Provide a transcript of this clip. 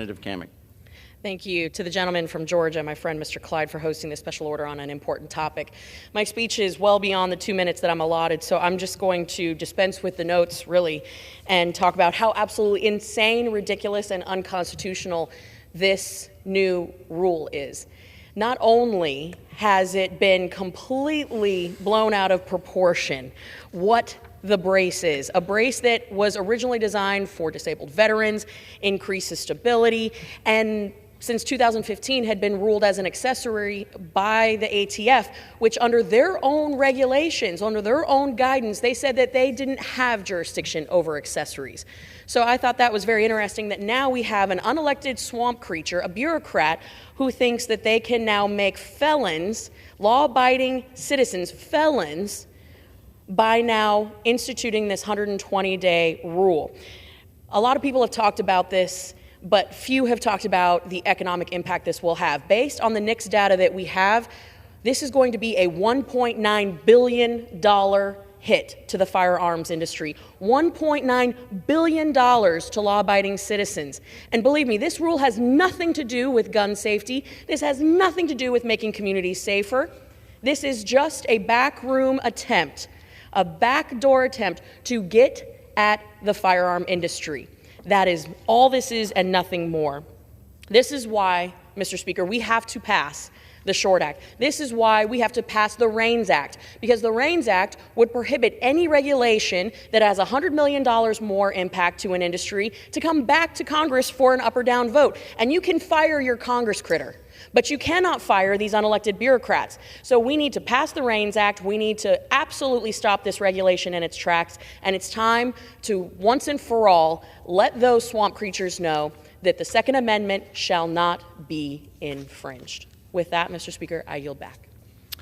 Representative Cammack. Thank you to the gentleman from Georgia, my friend Mr. Clyde, for hosting this special order on an important topic. My speech is well beyond the 2 minutes that I'm allotted, so I'm just going to dispense with the notes, really, and talk about how absolutely insane, ridiculous, and unconstitutional this new rule is. Not only has it been completely blown out of proportion what the brace is, a brace that was originally designed for disabled veterans, increases stability, and since 2015 had been ruled as an accessory by the ATF, which under their own regulations, under their own guidance, they said that they didn't have jurisdiction over accessories. So I thought that was very interesting that now we have an unelected swamp creature, a bureaucrat, who thinks that they can now make felons, law-abiding citizens, felons, by now instituting this 120-day rule. A lot of people have talked about this, but few have talked about the economic impact this will have. Based on the NICS data that we have, this is going to be a $1.9 billion hit to the firearms industry. $1.9 billion to law-abiding citizens. And believe me, this rule has nothing to do with gun safety. This has nothing to do with making communities safer. This is just a backroom attempt, a backdoor attempt to get at the firearm industry. That is all this is and nothing more. This is why, Mr. Speaker, we have to pass the Short Act. This is why we have to pass the REINS Act, because the REINS Act would prohibit any regulation that has $100 million more impact to an industry to come back to Congress for an up or down vote. And you can fire your Congress critter, but you cannot fire these unelected bureaucrats. So we need to pass the REINS Act. We need to absolutely stop this regulation in its tracks. And it's time to, once and for all, let those swamp creatures know that the Second Amendment shall not be infringed. With that, Mr. Speaker, I yield back.